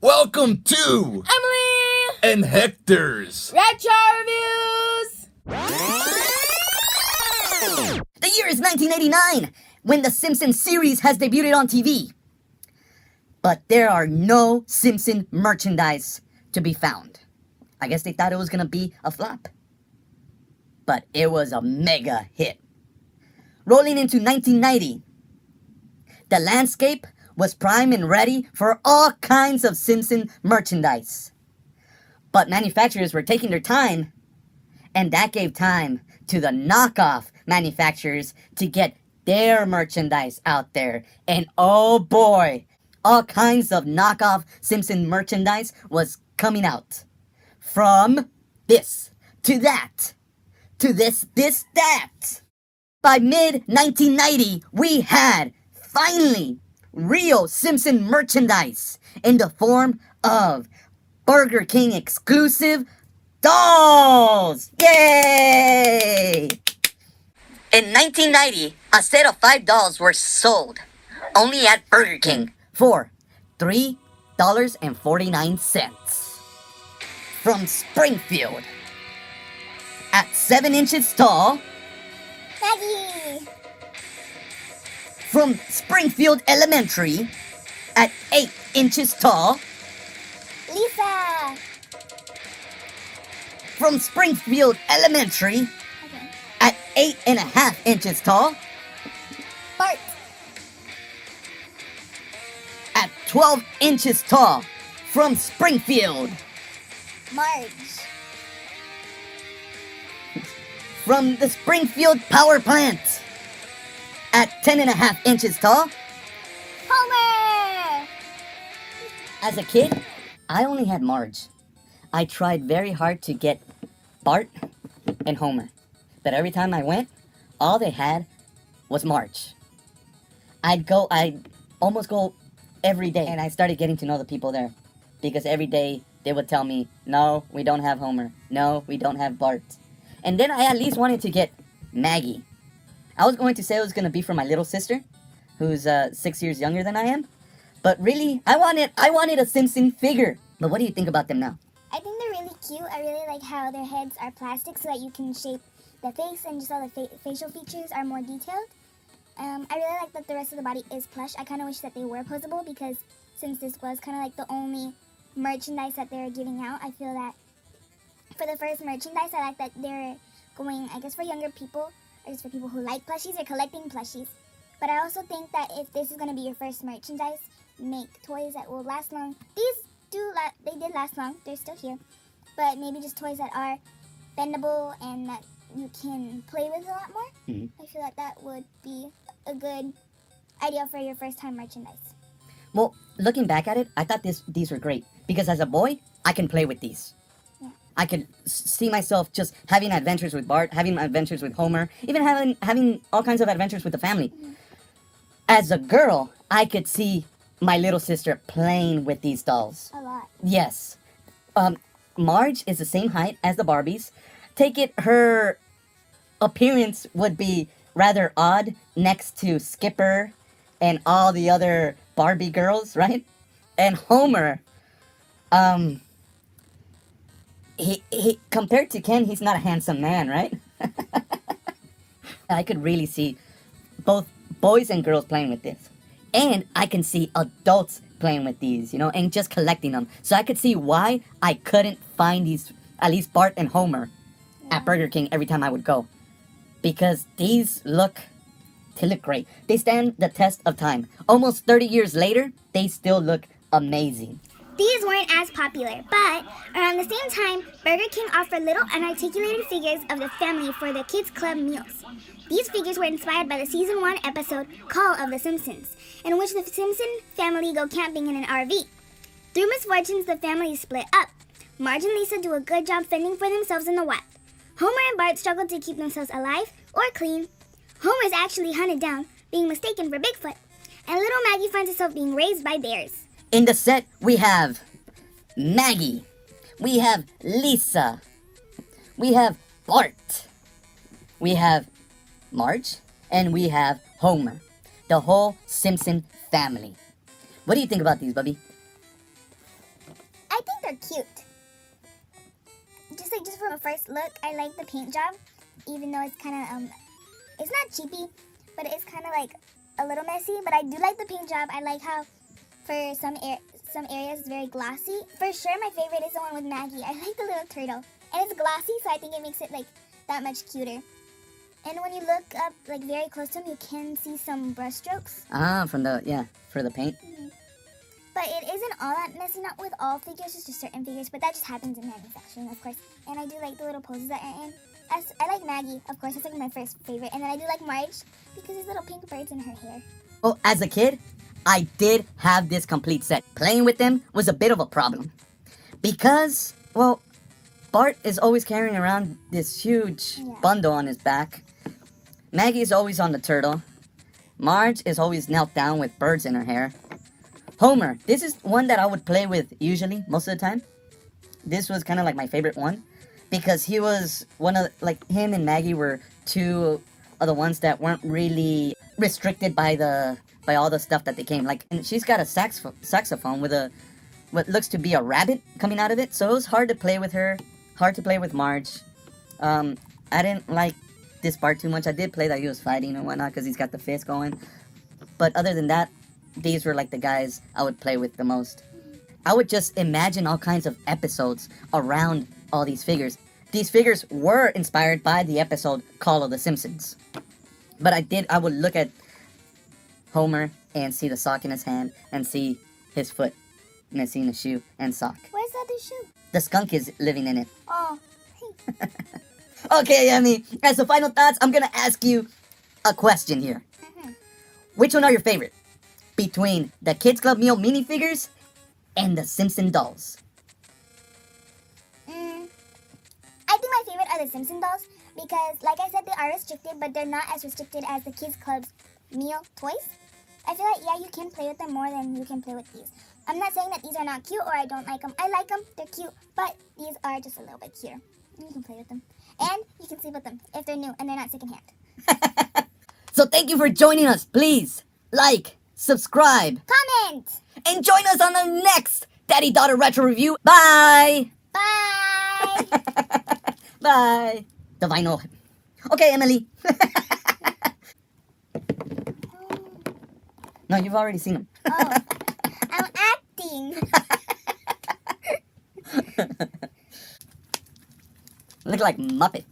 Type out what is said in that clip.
Welcome to Emily and Hector's Retro Reviews. The year is 1989, when the Simpsons series has debuted on TV. But there are no Simpson merchandise to be found. I guess they thought it was gonna be a flop. But it was a mega hit. Rolling into 1990, the landscape was prime and ready for all kinds of Simpson merchandise. But manufacturers were taking their time, and that gave time to the knockoff manufacturers to get their merchandise out there. And oh boy, all kinds of knockoff Simpson merchandise was coming out. From this, to that, to this, that. By mid-1990, we had, finally, real Simpson merchandise in the form of Burger King exclusive dolls! Yay! In 1990, a set of 5 dolls were sold only at Burger King for $3.49. From Springfield, at 7 inches tall, Maggie. from Springfield Elementary, at 8 inches tall, Lisa. from Springfield Elementary, Okay. at 8.5 inches tall, Bart. at 12 inches tall, from Springfield, Marge. from the Springfield Power Plant, at 10.5 inches tall. Homer. As a kid, I only had Marge. I tried very hard to get Bart and Homer, but every time I went, all they had was Marge. I'd almost go every day, and I started getting to know the people there, because every day they would tell me, no, we don't have Homer, no, we don't have Bart. And then I at least wanted to get Maggie. I was going to say it was going to be for my little sister, who's 6 years younger than I am, but really, I wanted a Simpson figure. But what do you think about them now? I think they're really cute. I really like how their heads are plastic so that you can shape the face, and just all the facial features are more detailed. I really like that the rest of the body is plush. I kind of wish that they were posable, because since this was kind of like the only merchandise that they're giving out, I feel that for the first merchandise, I like that they're going, I guess, for younger people, or just for people who like plushies or collecting plushies. But I also think that if this is going to be your first merchandise, make toys that will last long. These they did last long. They're still here. But maybe just toys that are bendable and that you can play with a lot more. Mm-hmm. I feel like that would be a good idea for your first time merchandise. Well, looking back at it, I thought these were great, because as a boy, I can play with these. Yeah. I could see myself just having adventures with Bart, having adventures with Homer, even having all kinds of adventures with the family. Mm-hmm. As a girl, I could see my little sister playing with these dolls. A lot. Yes. Marge is the same height as the Barbies. Take it, her appearance would be rather odd next to Skipper and all the other Barbie girls, right? And Homer, he compared to Ken, he's not a handsome man, right? I could really see both boys and girls playing with this. And I can see adults playing with these, and just collecting them. So I could see why I couldn't find these, at least Bart and Homer, at Burger King every time I would go. Because they look great. They stand the test of time. Almost 30 years later, they still look amazing. These weren't as popular, but around the same time, Burger King offered little unarticulated figures of the family for the kids' club meals. These figures were inspired by the season 1 episode Call of the Simpsons, in which the Simpson family go camping in an RV. Through misfortunes, the family split up. Marge and Lisa do a good job fending for themselves in the wild. Homer and Bart struggle to keep themselves alive or clean. Homer is actually hunted down, being mistaken for Bigfoot, and little Maggie finds herself being raised by bears. In the set, we have Maggie, we have Lisa, we have Bart, we have Marge, and we have Homer. The whole Simpson family. What do you think about these, Bubby? they're cute. Just from a first look, I like the paint job, even though it's kind of it's not cheapy, but it is kind of like a little messy. But I do like the paint job. I like how for some areas it's very glossy. For sure, my favorite is the one with Maggie. I like the little turtle, and it's glossy, so I think it makes it like that much cuter. And when you look up like very close to him, you can see some brush strokes. From for the paint. But it isn't all that messy, not with all figures, just certain figures. But that just happens in manufacturing, of course. And I do like the little poses that are in. I like Maggie, of course. That's like my first favorite. And then I do like Marge because there's little pink birds in her hair. Well, as a kid, I did have this complete set. Playing with them was a bit of a problem. Because, well, Bart is always carrying around this huge bundle on his back. Maggie is always on the turtle. Marge is always knelt down with birds in her hair. Homer, this is one that I would play with usually, most of the time. This was kind of like my favorite one. Because he was one of, like, him and Maggie were two of the ones that weren't really restricted by all the stuff that they came. Like, and she's got a saxophone with what looks to be a rabbit coming out of it. So it was hard to play with her, hard to play with Marge. I didn't like this part too much. I did play that he was fighting and whatnot because he's got the fist going. But other than that, these were like the guys I would play with the most. I would just imagine all kinds of episodes around all these figures. These figures were inspired by the episode Call of the Simpsons. But I would look at Homer and see the sock in his hand and see his foot. And then see the shoe and sock. Where's the other shoe? The skunk is living in it. Oh. Okay, Emmy, as the final thoughts, I'm gonna ask you a question here. Which one are your favorite? Between the Kids Club meal minifigures and the Simpson dolls? I think my favorite are the Simpson dolls because, like I said, they are restricted, but they're not as restricted as the Kids Club's meal toys. I feel like, yeah, you can play with them more than you can play with these. I'm not saying that these are not cute or I don't like them. I like them, they're cute, but these are just a little bit cuter. You can play with them. And you can sleep with them if they're new and they're not secondhand. So thank you for joining us. Please like, subscribe, Comment! and join us on the next Daddy-Daughter Retro Review. Bye! Bye! Bye! The vinyl. Okay, Emily. No, you've already seen them. Oh, I'm acting. Look like Muppet.